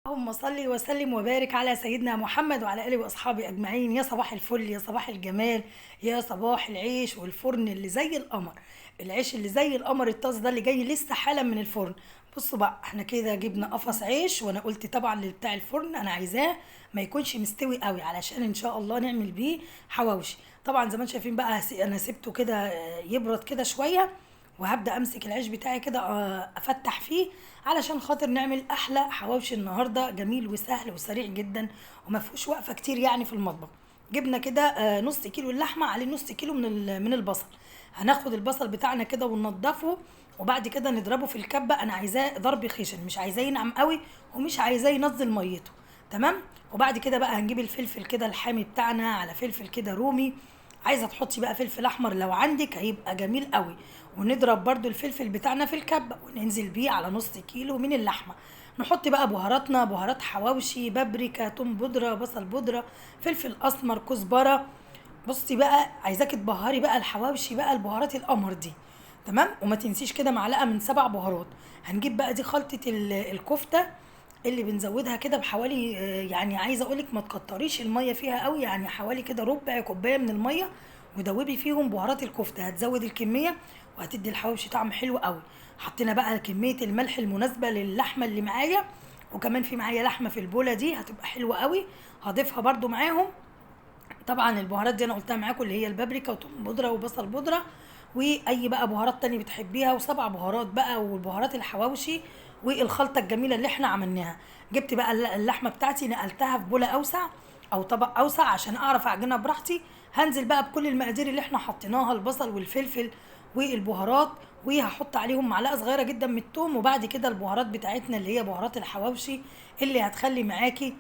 اللهم صل وسلم وبارك على سيدنا محمد وعلى اله واصحابه اجمعين. يا صباح الفل، يا صباح الجمال، يا صباح العيش والفرن اللي زي القمر. العيش اللي زي القمر الطاس ده اللي جاي لسه حالا من الفرن. بصوا بقى، احنا كده جبنا قفص عيش، وانا قلت طبعا بتاع الفرن انا عايزاه ما يكونش مستوي قوي علشان ان شاء الله نعمل بيه حواوشي. طبعا زي ما انتم شايفين بقى، انا سبته كده يبرد كده شويه، وهبدأ امسك العيش بتاعي كده افتح فيه علشان خاطر نعمل احلى حواوشي النهارده، جميل وسهل وسريع جدا وما فيهوش وقفه كتير يعني في المطبخ. جبنا كده نص كيلو اللحمه عليه نص كيلو من البصل. هناخد البصل بتاعنا كده وننضفه، وبعد كده نضربه في الكبه. انا عايزاه ضرب خشن، مش عايزاه ينعم قوي ومش عايزاه ينزل ميته. تمام. وبعد كده بقى هنجيب الفلفل كده الحامي بتاعنا، على فلفل كده رومي. عايزه تحطي بقى فلفل احمر لو عندك هيبقى جميل قوي. ونضرب برضو الفلفل بتاعنا في الكبه وننزل بيه على نص كيلو من اللحمه. نحط بقى بهاراتنا، بهارات حواوشي، بابريكا، توم بودره، بصل بودره، فلفل اسمر، كزبره. بصي بقى، عايزاكي تبهري بقى الحواوشي بقى البهارات القمر دي. تمام. وما تنسيش كده معلقه من 7 بهارات. هنجيب بقى دي خلطه الكفته اللي بنزودها كده بحوالي يعني عايزه اقولك ما تكتريش الميه فيها قوي، يعني حوالي كده ربع كوبايه من الميه، ودوبي فيهم بهارات الكفته. هتزود الكميه وهتدي الحواوشي طعم حلو قوي. حطينا بقى كميه الملح المناسبه للحمه اللي معايا، وكمان في معايا لحمه في البوله دي هتبقى حلوه قوي، هضيفها برده معاهم. طبعا البهارات دي انا قلتها معاكم، اللي هي البابريكا وثوم بودره وبصل بودره، واي بقى بهارات تانية بتحبيها، و7 بهارات بقى والبهارات الحواوشي، والخلطه الجميله اللي احنا عملناها. جبت بقى اللحمه بتاعتي، نقلتها في بوله اوسع او طبق اوسع عشان اعرف اعجنها براحتي. هنزل بقى بكل المقادير اللي احنا حطيناها، البصل والفلفل والبهارات، وهحط عليهم معلقه صغيره جدا من الثوم، وبعد كده البهارات بتاعتنا اللي هي بهارات الحواوشي اللي هتخلي معاكي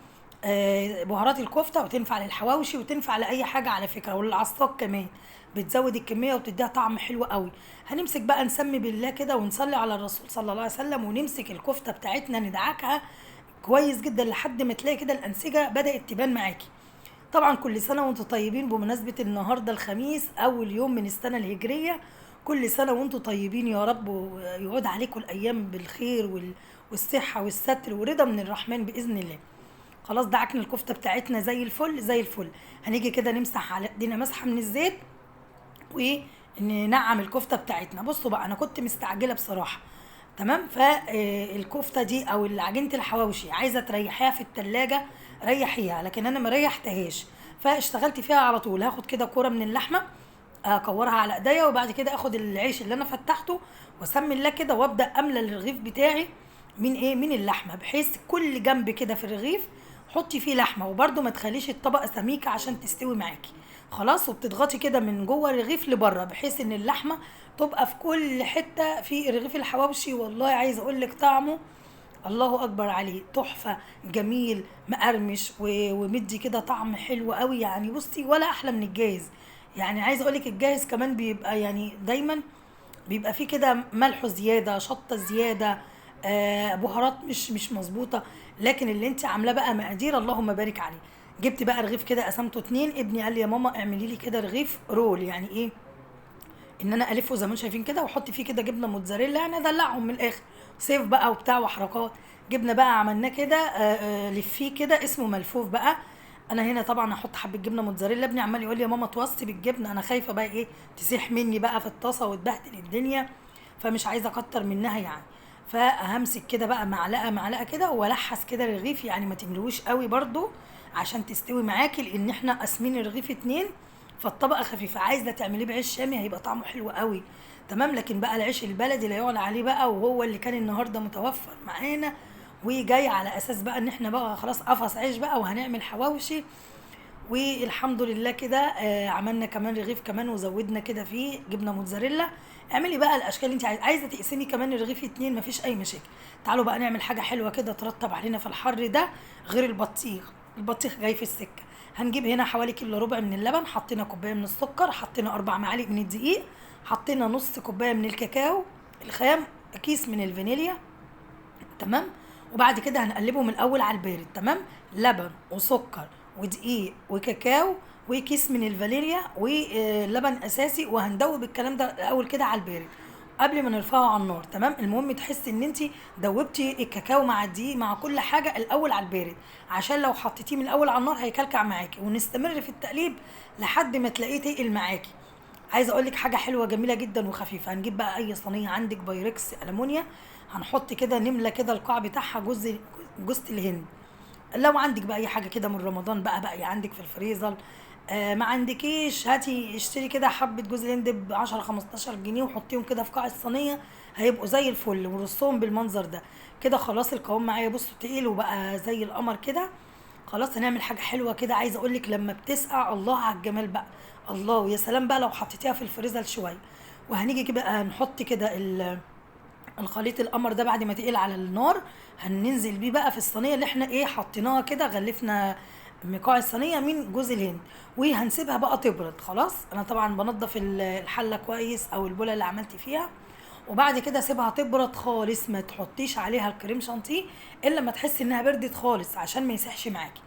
بهارات الكفته، وتنفع للحواوشي وتنفع لاي حاجه على فكره، وللعصاق كمان. بتزود الكميه وتديها طعم حلو قوي. هنمسك بقى نسمي بالله كده ونصلي على الرسول صلى الله عليه وسلم، ونمسك الكفته بتاعتنا ندعكها كويس جدا لحد ما تلاقي كده الانسجه بدات تبان معاكي. طبعا كل سنه وانتم طيبين، بمناسبه النهارده الخميس اول يوم من السنه الهجريه. كل سنه وانتم طيبين يا رب، ويعود عليكم الايام بالخير والصحه والستر ورضا من الرحمن باذن الله. خلاص دعكنا الكفته بتاعتنا زي الفل زي الفل. هنيجي كده نمسح على ايدينا مسحه من الزيت، وننعم الكفته بتاعتنا. بصوا بقى، انا كنت مستعجله بصراحه. تمام. فالكفته دي او عجينه الحواوشي عايزه تريحيها في التلاجة، ريحيها، لكن انا ما ريحتهاش فاشتغلت فيها على طول. هاخد كده كوره من اللحمه، اكورها على ايديا، وبعد كده اخد العيش اللي انا فتحته واسمي الله كده، وابدا املى الرغيف بتاعي من اللحمه، بحيث كل جنب كده في الرغيف حطي فيه لحمه، وبرده ما تخليش الطبقه سميكه عشان تستوي معاكي. خلاص. وبتضغطي كده من جوه الرغيف لبره، بحيث ان اللحمه تبقى في كل حته في رغيف الحواوشي. والله عايزه اقول لك طعمه الله اكبر عليه، تحفه، جميل مقرمش ومدي كده طعم حلو قوي. يعني بصي، ولا احلى من الجاهز. يعني عايزه اقول لك الجاهز كمان بيبقى يعني دايما بيبقى فيه كده ملح زياده، شطه زياده، بهارات مش مظبوطه. لكن اللي انت عاملاه بقى مقادير اللهم بارك عليه. جبت بقى رغيف كده قسمته اتنين. ابني قال لي يا ماما اعملي لي كده رغيف رول، يعني ايه؟ ان انا الفه زي ما انتم شايفين كده، واحط فيه كده جبنه موتزاريلا، يعني ادلعهم من الاخر، سيف بقى وبتاع وحركات. جبنه بقى عملناه كده لفيه كده اسمه ملفوف بقى. انا هنا طبعا هحط حبه جبنه موتزاريلا. ابني عمال يقول لي يا ماما توصي بالجبنه، انا خايفه بقى ايه تسيح مني بقى في الطاسه وتبهدل الدنيا، فمش عايزه اكتر منها يعني. فهمسك كده بقى معلقه معلقه كده والحس كده الرغيف، يعني ما تملوش قوي برضو عشان تستوي معاكي، لان احنا قاسمين الرغيف اتنين، فالطبقه خفيفه. عايزه تعمليه بعيش شامي هيبقى طعمه حلو قوي. تمام. لكن بقى العيش البلدي لا يعلى عليه بقى، وهو اللي كان النهارده متوفر معانا وجاي على اساس بقى ان احنا بقى خلاص قفص عيش بقى وهنعمل حواوشي. والحمد لله كده عملنا كمان رغيف كمان، وزودنا كده فيه جبنه موتزاريلا. اعملي بقى الاشكال اللي انت عايزه تقسمي كمان الرغيف اتنين، مفيش اي مشاكل. تعالوا بقى نعمل حاجه حلوه كده ترطب علينا في الحر ده، غير البطيخ. البطيخ جاي في السكه. هنجيب هنا حوالي كيلو ربع من اللبن، حطينا كوبايه من السكر، حطينا 4 معالق من الدقيق، حطينا نص كوبايه من الكاكاو الخام، كيس من الفانيليا. تمام. وبعد كده هنقلبهم الاول على البارد. تمام. لبن وسكر ودقيق وكاكاو وكيس من الفانيليا ولبن اساسي، وهندوب الكلام ده الاول كده على البارد. قبل ما نرفعه على النار. تمام. المهم تحسي ان انت دوبتي الكاكاو مع الدقيق مع كل حاجه الاول على البارد، عشان لو حطيتيه من الاول على النار هيكلكع معاكي. ونستمر في التقليب لحد ما تلاقيه تقل معاكي. عايزه اقول لك حاجه حلوه جميله جدا وخفيفه. هنجيب بقى اي صينيه عندك بايركس المونيا، هنحط كده نملى كده القاع بتاعها جوز الهند. لو عندك بقى اي حاجه كده من رمضان بقى عندك في الفريزر، ما عندكيش هاتي اشتري كده حبه جوز الهند ب 10 15 جنيه وحطيهم كده في قاع الصينيه، هيبقوا زي الفل. ورصهم بالمنظر ده كده. خلاص القوام معايا بصوا تقيل وبقى زي القمر كده. خلاص هنعمل حاجه حلوه كده. عايزه اقول لك لما بتسقع الله على الجمال بقى، الله. ويا سلام بقى لو حطيتيها في الفريزر شويه. وهنيجي كده بقى نحط كده الخليط القمر ده بعد ما تقل على النار، هننزل بيه بقى في الصينيه اللي احنا ايه حطيناها كده، غلفنا مقاع الصينيه من جوز الهند. وهنسيبها بقى تبرد. خلاص انا طبعا بنضف الحله كويس او البوله اللي عملت فيها. وبعد كده اسيبها تبرد خالص، ما تحطيش عليها الكريم شانتيه الا ما تحسي انها بردت خالص عشان ما يسيحش معاكي.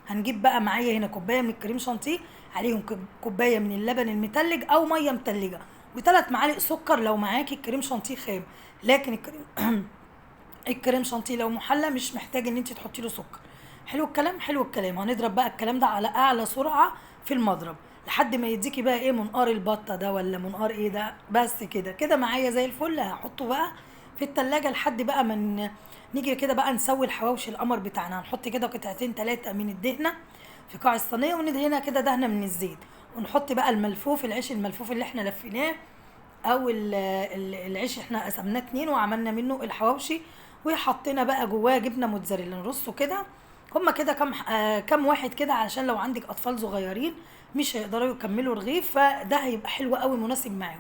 هنجيب بقى معايا هنا كوبايه من الكريم شانتيه، عليهم كوبايه من اللبن المتلج او ميه متلجه، وثلاث معالق سكر لو معاكي الكريم شانتيه خام. لكن الكريم شانتيه لو محلى مش محتاج ان انت تحطي له سكر. حلو الكلام. حلو الكلام. هنضرب بقى الكلام ده على اعلى سرعه في المضرب لحد ما يديكي بقى ايه منقار البطه ده ولا منقار ايه ده. بس كده كده معايا زي الفل. هحطه بقى في التلاجة لحد بقى من نيجي كده بقى نسوي الحواوشي القمر بتاعنا. هنحط كده قطعتين 3 من الدهنه في قاع الصينيه، وندهنها كده دهنه من الزيت. ونحط بقى الملفوف، العيش الملفوف اللي احنا لفيناه، او العيش احنا قسمناه 2 وعملنا منه الحواوشي. وحطينا بقى جواه جبنه موتزاريلا نرصه كده. هما كده كام واحد كده، علشان لو عندك اطفال صغيرين مش هيقدروا يكملوا رغيف، فده هيبقى حلو قوي مناسب معاهم.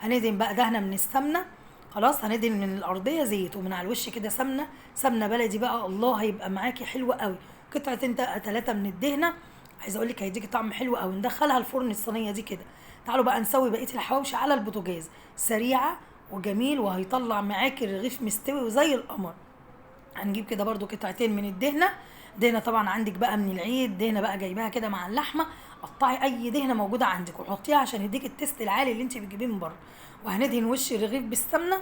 هندهن بقى دهنه من السمنه. خلاص هندهن من الارضيه زيت، ومن على الوش كده سمنه بلدي بقى. الله هيبقى معاكي حلو قوي. قطعتين 3 من الدهنه. عايزه اقول لك هيديكي طعم حلو قوي. ندخلها الفرن الصينيه دي كده. تعالوا بقى نسوي بقيه الحواوشي على البوتاجاز، سريعه وجميل وهيطلع معاكي الرغيف مستوي وزي القمر. هنجيب كده برضو قطعتين من الدهنه. دهنه طبعا عندك بقى من العيد، دهنه بقى جايباها كده مع اللحمه. قطعي اي دهنه موجوده عندك وحطيها عشان يديك التست العالي اللي انت بتجيبيه من بره. وهندهن وش الرغيف بالسمنه،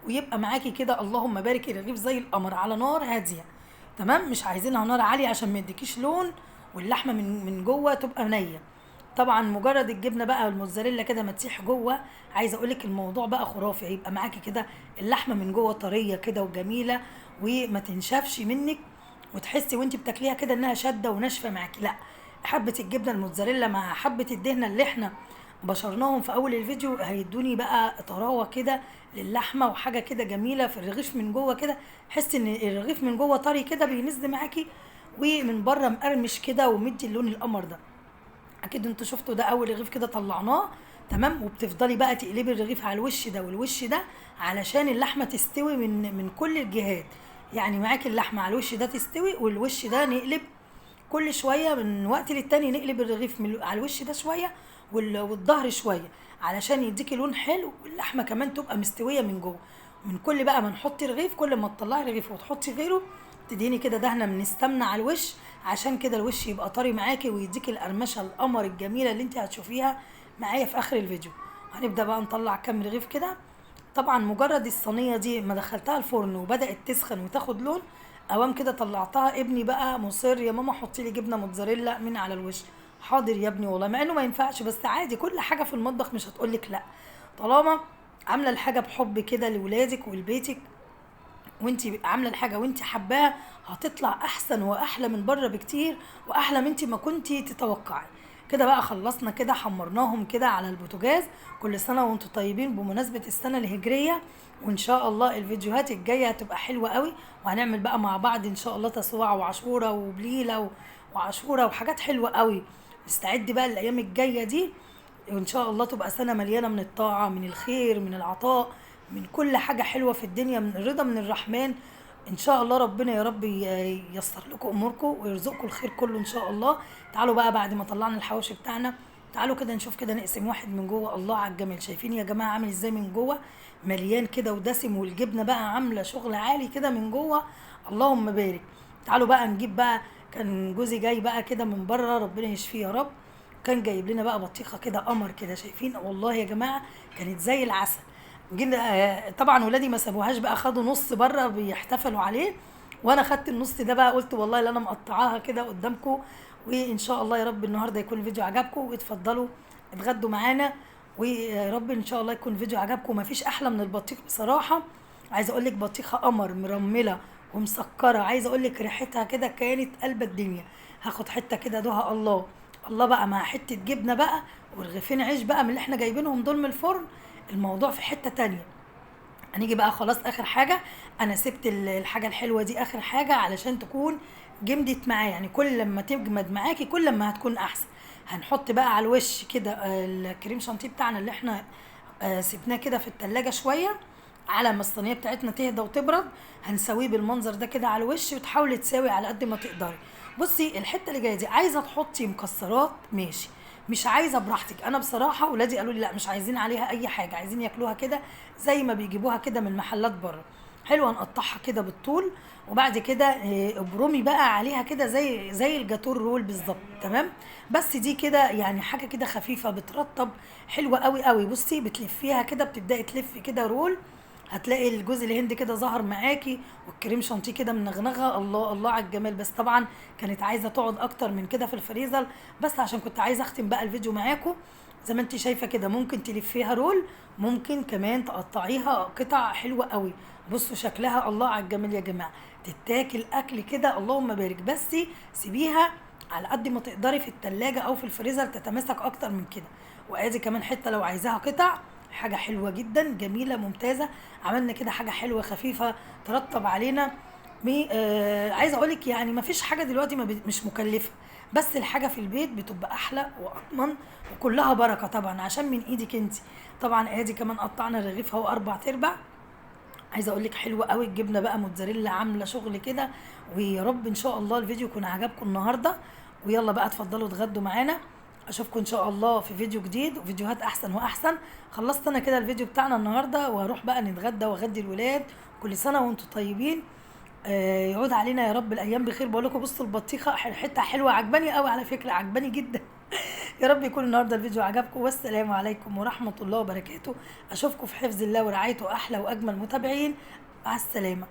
ويبقى معاكي كده اللهم بارك الرغيف زي القمر على نار هاديه. تمام. مش عايزينها نار عاليه عشان ما يديكيش لون، واللحمه من جوه تبقى نيه. طبعا مجرد الجبنه بقى الموتزاريلا كده ما تسيح جوه، عايزه اقول لك الموضوع بقى خرافي. هيبقى معاكي كده اللحمه من جوه طريه كده وجميله، وما تنشفش منك، وتحسي وانت بتاكليها كده انها شاده وناشفه معاكي. لا، حبه الجبنه الموتزاريلا مع حبه الدهنه اللي احنا بشرناهم في اول الفيديو هيدوني بقى طراوه كده للحمه، وحاجه كده جميله في الرغيف من جوه كده. حس ان الرغيف من جوه طري كده بينزل معاكي، ومن بره مقرمش كده ومدي اللون القمر ده. اكيد انتوا شفتوا ده اول رغيف كده طلعناه. تمام. وبتفضلي بقى تقلبي الرغيف على الوش ده والوش ده علشان اللحمه تستوي من كل الجهات. يعني معاكي اللحمه على الوش ده تستوي، والوش ده نقلب كل شويه من وقت للتاني، نقلب الرغيف على الوش ده شويه والظهر شويه علشان يديكي لون حلو، واللحمه كمان تبقى مستويه من جوه. من كل بقى ما نحطي رغيف، كل ما تطلعي رغيف وتحطي غيره تديني كده دهنه من السمنه على الوش، عشان كده الوش يبقى طري معاكي ويديكي القرمشه القمر الجميله اللي انت هتشوفيها معايا في اخر الفيديو. هنبدا بقى نطلع كام رغيف كده. طبعا مجرد الصينيه دي ما دخلتها الفرن وبدات تسخن وتاخد لون، اوام كده طلعتها. ابني بقى مصر يا ماما حطي لي جبنه موتزاريلا من على الوش. حاضر يا ابني والله، مع انه ما ينفعش بس عادي، كل حاجه في المطبخ مش هتقولك لا. طالما عامله الحاجه بحب كده لولادك ولبيتك، وانت عامله الحاجه وانت حباها، هتطلع احسن واحلى من بره بكتير، واحلى من انت ما كنتي تتوقعي. كده بقى خلصنا كده، حمرناهم كده على البوتاجاز. كل سنه وانتم طيبين بمناسبه السنه الهجريه، وان شاء الله الفيديوهات الجايه هتبقى حلوه قوي. وهنعمل بقى مع بعض ان شاء الله تسوع وعاشوره وبليله وعاشوره وحاجات حلوه قوي. نستعد بقى الايام الجايه دي، وان شاء الله تبقى سنه مليانه من الطاعه، من الخير، من العطاء، من كل حاجه حلوه في الدنيا، من الرضا من الرحمن. ان شاء الله ربنا يا رب ييسر لكم اموركم ويرزقكم الخير كله ان شاء الله. تعالوا بقى بعد ما طلعنا الحواوشي بتاعنا، تعالوا كده نشوف كده نقسم واحد من جوه. الله على الجمال. شايفين يا جماعه عامل ازاي من جوه؟ مليان كده ودسم، والجبنه بقى عامله شغل عالي كده من جوه. اللهم بارك. تعالوا بقى نجيب بقى، كان جوزي جاي بقى كده من بره ربنا يشفيه يا رب، كان جايب لنا بقى بطيخه كده قمر كده. شايفين والله يا جماعه كانت زي العسل. جينا طبعا ولادي ما سابوهاش بقى، خدوا نص بره بيحتفلوا عليه، وانا خدت النص ده بقى، قلت والله اللي انا مقطعاها كده قدامكم. وان شاء الله يا رب النهارده يكون الفيديو عجبكم، واتفضلوا اتغدوا معانا، ويا رب ان شاء الله يكون الفيديو عجبكم. مفيش احلى من البطيخ بصراحه. عايزه اقول لك بطيخه قمر مرمله ومسكره، عايزه اقول لك ريحتها كده كانت قلب الدنيا. هاخد حته كده دوها، الله الله بقى، مع حته جبنه بقى ورغيفين عيش بقى من اللي احنا جايبينهم دول من الفرن، الموضوع في حته تانية. هنيجي بقى خلاص اخر حاجه، انا سبت الحاجه الحلوه دي اخر حاجه علشان تكون جمدت معايا، يعني كل لما تجمد معاكي كل لما هتكون احسن. هنحط بقى على الوش كده الكريم شانتيه بتاعنا اللي احنا سيبناه كده في التلاجة شويه، على ما الصينيه بتاعتنا تهدى وتبرد هنسويه بالمنظر ده كده على الوش، وتحاولي تساوي على قد ما تقدري. بصي الحته اللي جايه دي، عايزه تحطي مكسرات ماشي، مش عايزه براحتك. انا بصراحه ولادي قالوا لي لا مش عايزين عليها اي حاجه، عايزين ياكلوها كده زي ما بيجيبوها كده من المحلات بره. حلوه، نقطعها كده بالطول، وبعد كده ابرمي بقى عليها كده زي الجاتور رول بالظبط، تمام. بس دي كده يعني حاجه كده خفيفه بترطب، حلوه قوي قوي. بصي بتلفيها كده، بتبداي تلفي كده رول، هتلاقي الجوز الهند كده ظهر معاكي، والكريم شانتيه كده منغنغه، الله الله على الجمال. بس طبعا كانت عايزه تقعد اكتر من كده في الفريزر، بس عشان كنت عايزه اختم بقى الفيديو معاكم. زي ما انت شايفه كده، ممكن تلفيها رول، ممكن كمان تقطعيها قطع حلوه قوي. بصوا شكلها الله على الجمال يا جماعه، تتاكل اكل كده اللهم بارك. بس سيبيها على قد ما تقدري في التلاجة او في الفريزر تتماسك اكتر من كده. وادي كمان حته لو عايزاها قطع، حاجه حلوه جدا جميله ممتازه. عملنا كده حاجه حلوه خفيفه ترطب علينا. عايزه اقولك يعني ما فيش حاجه دلوقتي ما مش مكلفه، بس الحاجه في البيت بتبقى احلى واطمن، وكلها بركه طبعا عشان من ايدك انت. طبعا ادي كمان قطعنا الرغيف اهو 4/4. عايزه اقول لك حلوه قوي، الجبنه بقى موتزاريلا عامله شغل كده. ويا رب ان شاء الله الفيديو يكون عجبكم النهارده، ويلا بقى اتفضلوا اتغدوا معانا. اشوفكم ان شاء الله في فيديو جديد وفيديوهات احسن واحسن. خلصت انا كده الفيديو بتاعنا النهارده، وهروح بقى نتغدى واغدي الولاد. كل سنه وانتم طيبين، يعود علينا يا رب الايام بخير. بقول لكم بصوا البطيخه حته حلوه، عجباني قوي على فكره، عجباني جدا. يا رب يكون النهارده الفيديو عجبكم، والسلام عليكم ورحمه الله وبركاته. اشوفكم في حفظ الله ورعايته احلى واجمل متابعين. مع السلامه.